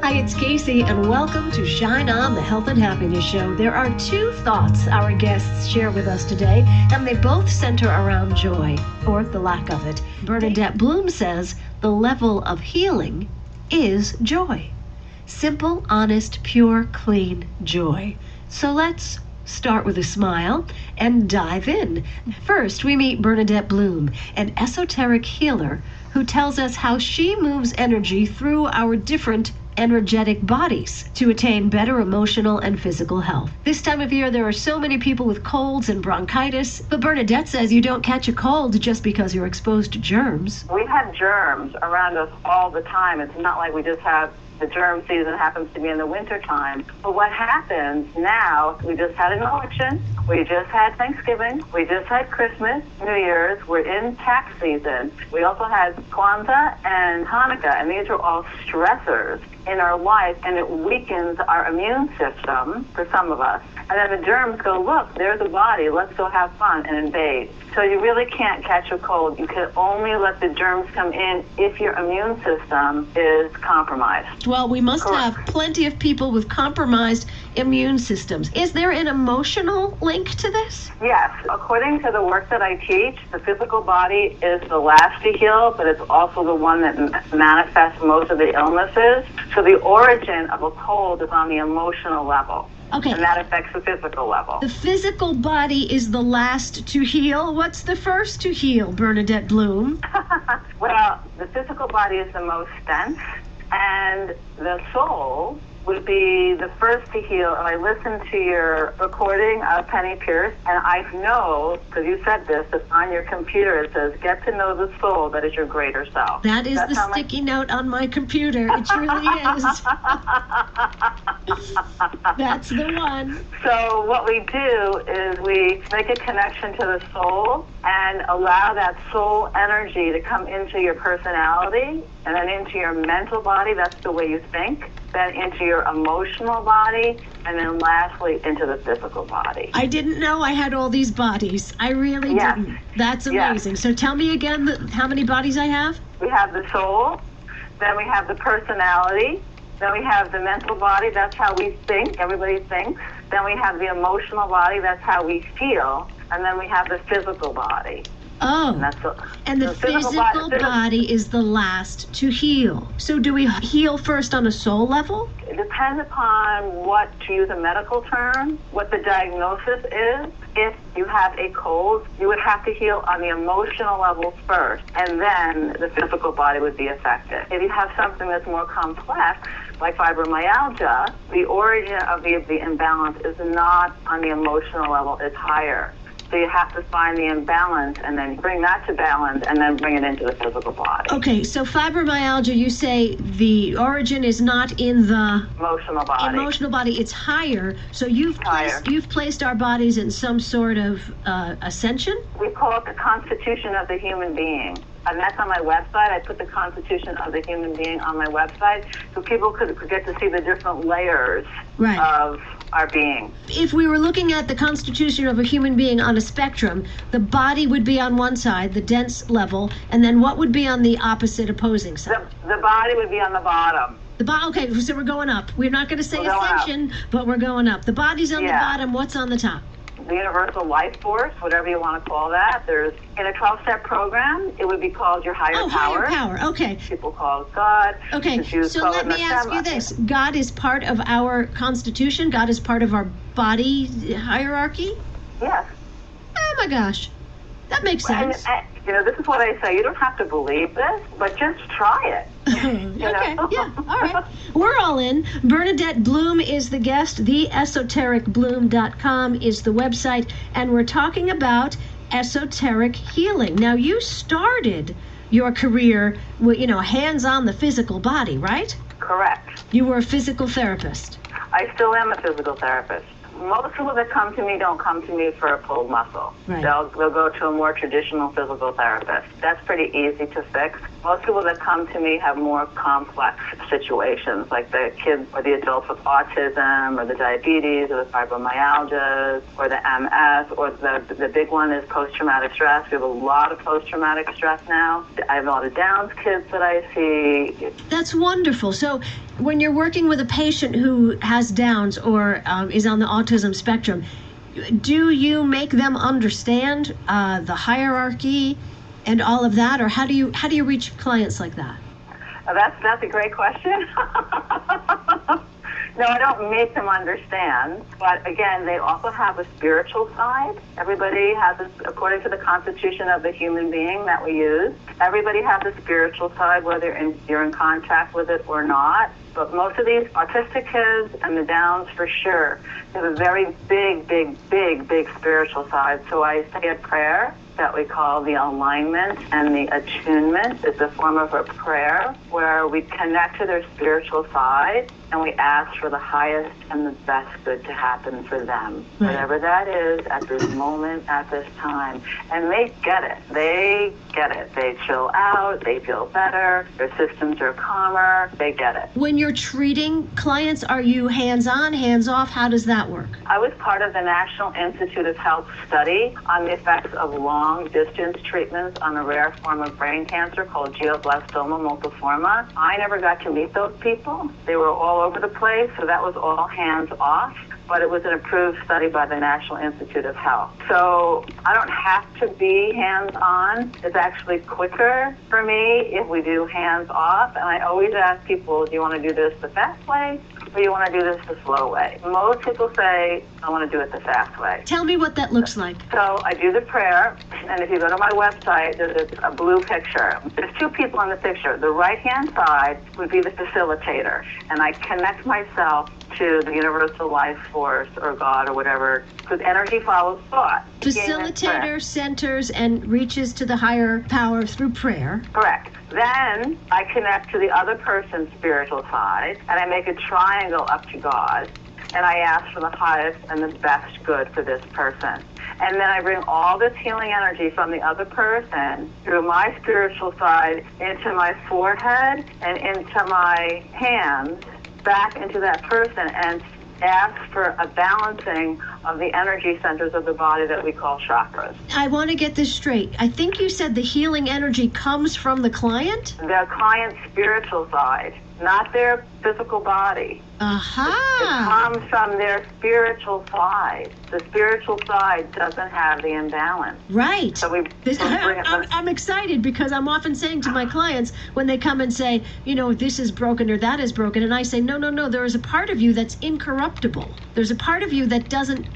Hi, it's Kacey, and welcome to Shine On, the Health and Happiness Show. There are two thoughts our guests share with us today, and they both center around joy, or the lack of it. Bernadette Bloom says the level of healing is joy. Simple, honest, pure, clean joy. So let's start with a smile and dive in. First, we meet Bernadette Bloom, an esoteric healer who tells us how she moves energy through our different energetic bodies to attain better emotional and physical health. This time of year, there are so many people with colds and bronchitis, but Bernadette says you don't catch a cold just because you're exposed to germs. We have germs around us all the time. It's not like we just have the germ season happens to be in the wintertime. But what happens now, we just had an election, we just had Thanksgiving, we just had Christmas, New Year's, we're in tax season. We also had Kwanzaa and Hanukkah, and these are all stressors in our life, and it weakens our immune system for some of us. And then the germs go, look, there's a body, let's go have fun and invade. So you really can't catch a cold. You can only let the germs come in if your immune system is compromised. Well, we must have plenty of people with compromised immune systems. Is there an emotional link to this? Yes. According to the work that I teach, the physical body is the last to heal, but it's also the one that manifests most of the illnesses. So the origin of a cold is on the emotional level. Okay. And that affects the physical level. The physical body is the last to heal. What's the first to heal, Bernadette Bloom? Well, the physical body is the most dense, and the soul would be the first to heal. And I listened to your recording of Penny Pierce, and I know, because you said this, that on your computer it says, get to know the soul that is your greater self. That is the sticky note on my computer. It truly is. That's the one. So what we do is we make a connection to the soul and allow that soul energy to come into your personality and then into your mental body. That's the way you think. Then into your emotional body, and then lastly into the physical body. I didn't know I had all these bodies. I really didn't. That's amazing. Yes. So tell me again how many bodies I have? We have the soul, then we have the personality, then we have the mental body, that's how we think, everybody thinks. Then we have the emotional body, that's how we feel. And then we have the physical body. Oh, and the physical body is the last to heal. So do we heal first on a soul level? It depends upon what, to use a medical term, what the diagnosis is. If you have a cold, you would have to heal on the emotional level first, and then the physical body would be affected. If you have something that's more complex, like fibromyalgia, the origin of the imbalance is not on the emotional level, it's higher. So you have to find the imbalance and then bring that to balance and then bring it into the physical body. Okay, so fibromyalgia, you say the origin is not in the emotional body. Emotional body, it's higher. So you've placed our bodies in some sort of ascension? We call it the constitution of the human being. And that's on my website. I put the constitution of the human being on my website so people could get to see the different layers of our being. If we were looking at the constitution of a human being on a spectrum, the body would be on one side, the dense level, and then what would be on the opposite opposing side? The body would be on the bottom. Okay, so we're going up. We're not going to say ascension, but we're going up. The body's on the bottom. What's on the top? The universal life force, whatever you want to call that. There's, in a 12-step program, it would be called your higher power. Higher power, okay. People call it God. Okay, so let me ask you this. God is part of our constitution? God is part of our body hierarchy? Yes. Oh my gosh. That makes sense. And, this is what I say. You don't have to believe this, but just try it. Okay, yeah, all right. We're all in. Bernadette Bloom is the guest. TheEsotericBloom.com is the website. And we're talking about esoteric healing. Now, you started your career with, hands on the physical body, right? Correct. You were a physical therapist. I still am a physical therapist. Most people that come to me don't come to me for a pulled muscle. Right. They'll go to a more traditional physical therapist. That's pretty easy to fix. Most people that come to me have more complex situations, like the kids or the adults with autism or the diabetes or the fibromyalgia or the MS, or the big one is post-traumatic stress. We have a lot of post-traumatic stress now. I have a lot of Downs kids that I see. That's wonderful. So when you're working with a patient who has Downs or is on the autism spectrum, do you make them understand the hierarchy and all of that, or how do you reach clients like that? That's a great question. No, I don't make them understand, but again, they also have a spiritual side. Everybody has, according to the constitution of the human being that we use, everybody has a spiritual side, whether you're in contact with it or not. But most of these autistic kids and the Downs, for sure, have a very big spiritual side. So I say a prayer that we call the alignment and the attunement. It's a form of a prayer where we connect to their spiritual side and we ask for the highest and the best good to happen for them, whatever that is at this moment, at this time. And they get it. They get it. They chill out. They feel better. Their systems are calmer. They get it. When you're treating clients, are you hands-on, hands-off? How does that work? I was part of the National Institute of Health study on the effects of long-distance treatments on a rare form of brain cancer called glioblastoma multiforme. I never got to meet those people. They were all over the place, so that was all hands-off. But it was an approved study by the National Institute of Health. So I don't have to be hands-on. It's actually quicker for me if we do hands-off. And I always ask people, do you want to do this the fast way or do you want to do this the slow way? Most people say, I want to do it the fast way. Tell me what that looks like. So I do the prayer, and if you go to my website, there's a blue picture. There's two people on the picture. The right-hand side would be the facilitator, and I connect myself to the universal life force or God or whatever, because energy follows thought. Facilitator centers and reaches to the higher power through prayer. Correct. Then I connect to the other person's spiritual side, and I make a triangle up to God, and I ask for the highest and the best good for this person. And then I bring all this healing energy from the other person through my spiritual side into my forehead and into my hands, back into that person, and ask for a balancing of the energy centers of the body that we call chakras. I want to get this straight. I think you said the healing energy comes from the client? The client's spiritual side, not their physical body. Aha! It comes from their spiritual side. The spiritual side doesn't have the imbalance. Right. So I'm excited because I'm often saying to my clients when they come and say, you know, this is broken or that is broken, and I say, no, there is a part of you that's incorruptible. There's a part of you that doesn't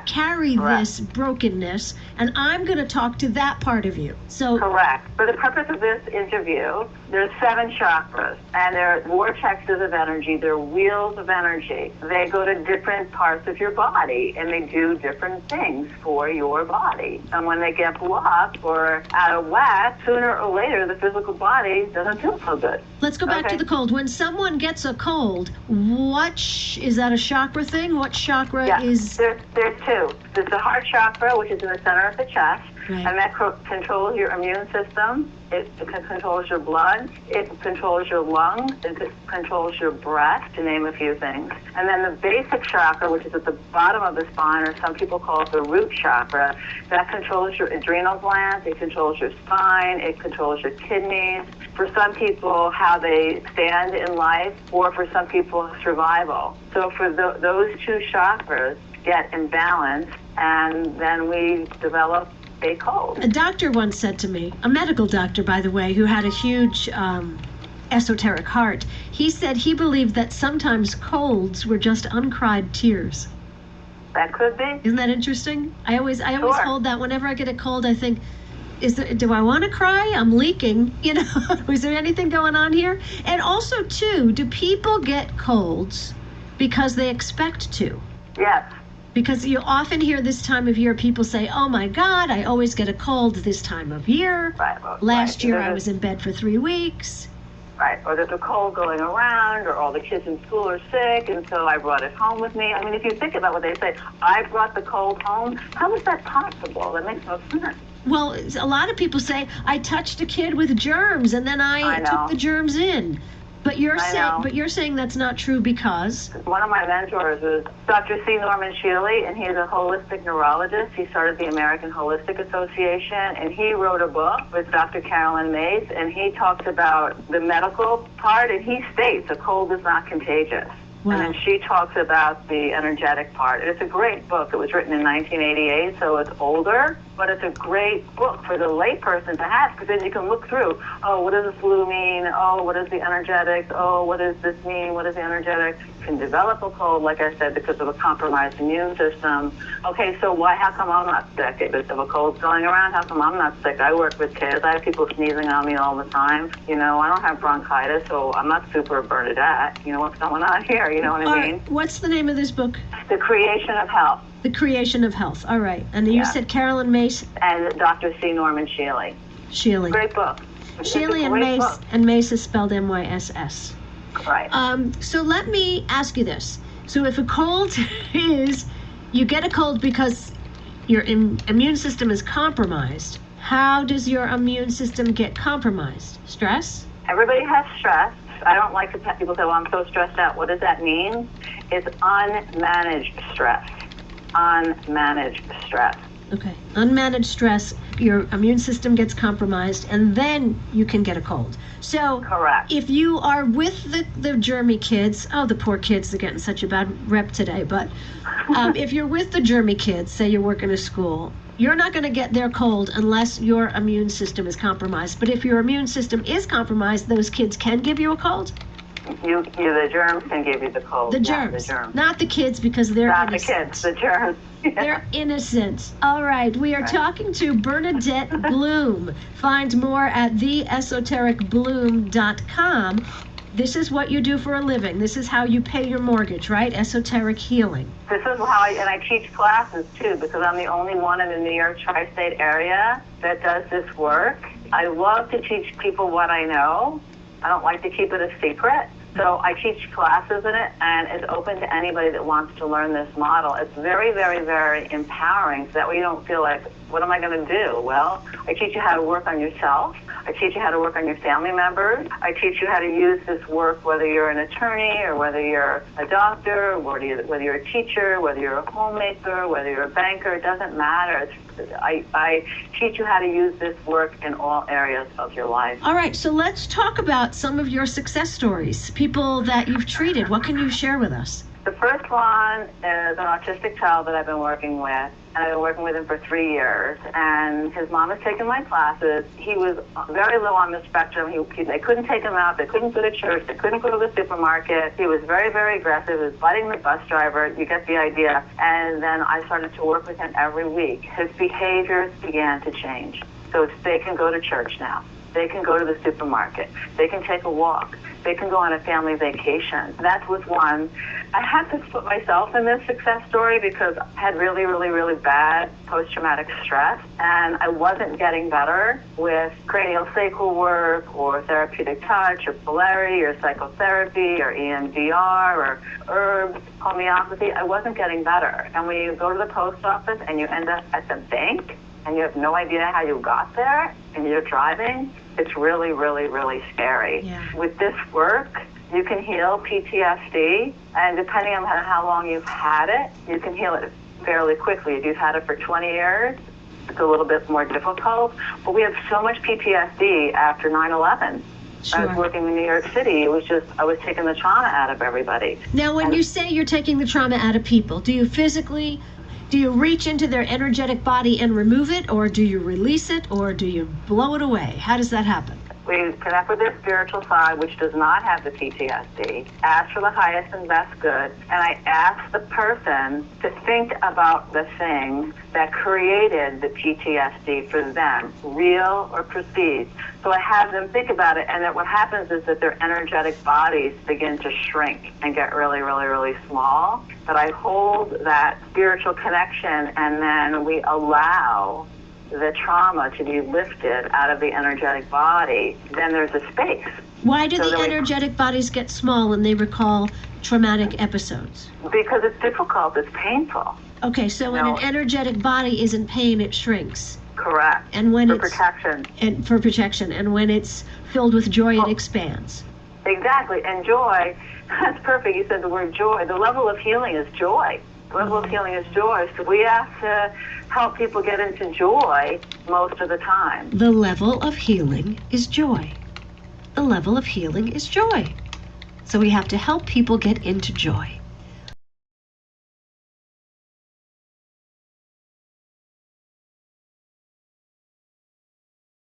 carry this brokenness, and I'm going to talk to that part of you. So correct. For the purpose of this interview, there's 7 chakras, and they're vortexes of energy. They're wheels of energy. They go to different parts of your body, and they do different things for your body. And when they get blocked or out of whack, sooner or later, the physical body doesn't feel so good. Let's go back to the cold. When someone gets a cold, is that a chakra thing? What chakra is? There's 2. There's the heart chakra, which is in the center of the chest, and that controls your immune system. It controls your blood. It controls your lungs. It controls your breath, to name a few things. And then the basic chakra, which is at the bottom of the spine, or some people call it the root chakra, that controls your adrenal glands. It controls your spine. It controls your kidneys. For some people, how they stand in life, or for some people, survival. So for those 2 chakras get imbalanced, and then we develop a cold. A doctor once said to me, a medical doctor, by the way, who had a huge esoteric heart, he said he believed that sometimes colds were just uncried tears. That could be. Isn't that interesting? I always hold that whenever I get a cold. I think, do I want to cry? I'm leaking. You know, is there anything going on here? And also, too, do people get colds because they expect to? Yes. Because you often hear this time of year people say, oh my God, I always get a cold this time of year. Last year I was in bed for 3 weeks. Right, or there's a cold going around, or all the kids in school are sick, and so I brought it home with me. I mean, if you think about what they say, I brought the cold home, how is that possible? That makes no sense. Well, a lot of people say, I touched a kid with germs and then I took the germs in. But you're saying that's not true because? One of my mentors is Dr. C. Norman Shealy, and he's a holistic neurologist. He started the American Holistic Association, and he wrote a book with Dr. Carolyn Mace, and he talks about the medical part, and he states a cold is not contagious. Wow. And then she talks about the energetic part. It's a great book. It was written in 1988, so it's older, but it's a great book for the layperson to have, because then you can look through, oh, what does the flu mean? Oh, what is the energetic? Oh, what does this mean? What is the energetic? You can develop a cold, like I said, because of a compromised immune system. Okay, so how come I'm not sick? If a cold's going around, how come I'm not sick? I work with kids. I have people sneezing on me all the time. You know, I don't have bronchitis, so I'm not super Bernadette. You know, what's going on here? You know what I mean? What's the name of this book? The Creation of Health. The Creation of Health. All right. And you said Carolyn Mace? And Dr. C. Norman Shealy. Shealy. Great book. Shealy and Mace. Book. And Mace is spelled M-Y-S-S. Right. So let me ask you this. So if a cold is, you get a cold because your immune system is compromised, how does your immune system get compromised? Stress? Everybody has stress. I don't like to people say, well, I'm so stressed out. What does that mean? It's unmanaged stress. Unmanaged stress. Okay. Unmanaged stress, your immune system gets compromised, and then you can get a cold. So correct. If you are with the germy kids, the poor kids, they're getting such a bad rep today, but if you're with the germy kids, say you're working a school, you're not going to get their cold unless your immune system is compromised. But if your immune system is compromised, those kids can give you a cold? The germs can give you the cold. The germs. Not the kids, because they're not innocent. The kids, the germs. They're innocent. All right. We are talking to Bernadette Bloom. Find more at theesotericbloom.com. This is what you do for a living. This is how you pay your mortgage, right? Esoteric Healing. This is how I teach classes, too, because I'm the only one in the New York tri-state area that does this work. I love to teach people what I know. I don't like to keep it a secret. So I teach classes in it, and it's open to anybody that wants to learn this model. It's very, very, very empowering, so that way you don't feel like, what am I going to do? Well, I teach you how to work on yourself. I teach you how to work on your family members. I teach you how to use this work, whether you're an attorney or whether you're a doctor, whether you're a teacher, whether you're a homemaker, whether you're a banker. It doesn't matter. I teach you how to use this work in all areas of your life. All right, so let's talk about some of your success stories, people that you've treated. What can you share with us? The first one is an autistic child that I've been working with, and I've been working with him for 3 years, and his mom has taken my classes. He was very low on the spectrum. They couldn't take him out. They couldn't go to church. They couldn't go to the supermarket. He was very, very aggressive. He was biting the bus driver. You get the idea. And then I started to work with him every week. His behaviors began to change. So they can go to church now. They can go to the supermarket. They can take a walk. They can go on a family vacation. That was one. I had to put myself in this success story because I had really, really, really bad post-traumatic stress, and I wasn't getting better with craniosacral work or therapeutic touch or polarity or psychotherapy or EMDR or herbs, homeopathy. I wasn't getting better. And when you go to the post office and you end up at the bank and you have no idea how you got there and you're driving, it's really, really, really scary. Yeah. With this work, you can heal PTSD, and depending on how long you've had it, you can heal it fairly quickly. If you've had it for 20 years, it's a little bit more difficult. But we have so much PTSD after 9/11. Sure. I was working in New York City. It was just, I was taking the trauma out of everybody. Now, when you say you're taking the trauma out of people, do you reach into their energetic body and remove it, or do you release it, or do you blow it away? How does that happen? We connect with their spiritual side, which does not have the PTSD, ask for the highest and best good, and I ask the person to think about the thing that created the PTSD for them, real or perceived. So I have them think about it, and that what happens is that their energetic bodies begin to shrink and get really, really, really small. But I hold that spiritual connection, and then we allow the trauma to be lifted out of the energetic body. Then there's a space. Why do the energetic bodies get small when they recall traumatic episodes? Because it's difficult, it's painful. Okay, so when an energetic body is in pain, it shrinks. Correct. And when for it's protection. And for protection. And when it's filled with joy, it expands. Exactly. And joy, that's perfect. You said the word joy. The level of healing is joy. The level of healing is joy. So we have to help people get into joy most of the time. The level of healing is joy. The level of healing is joy. So we have to help people get into joy.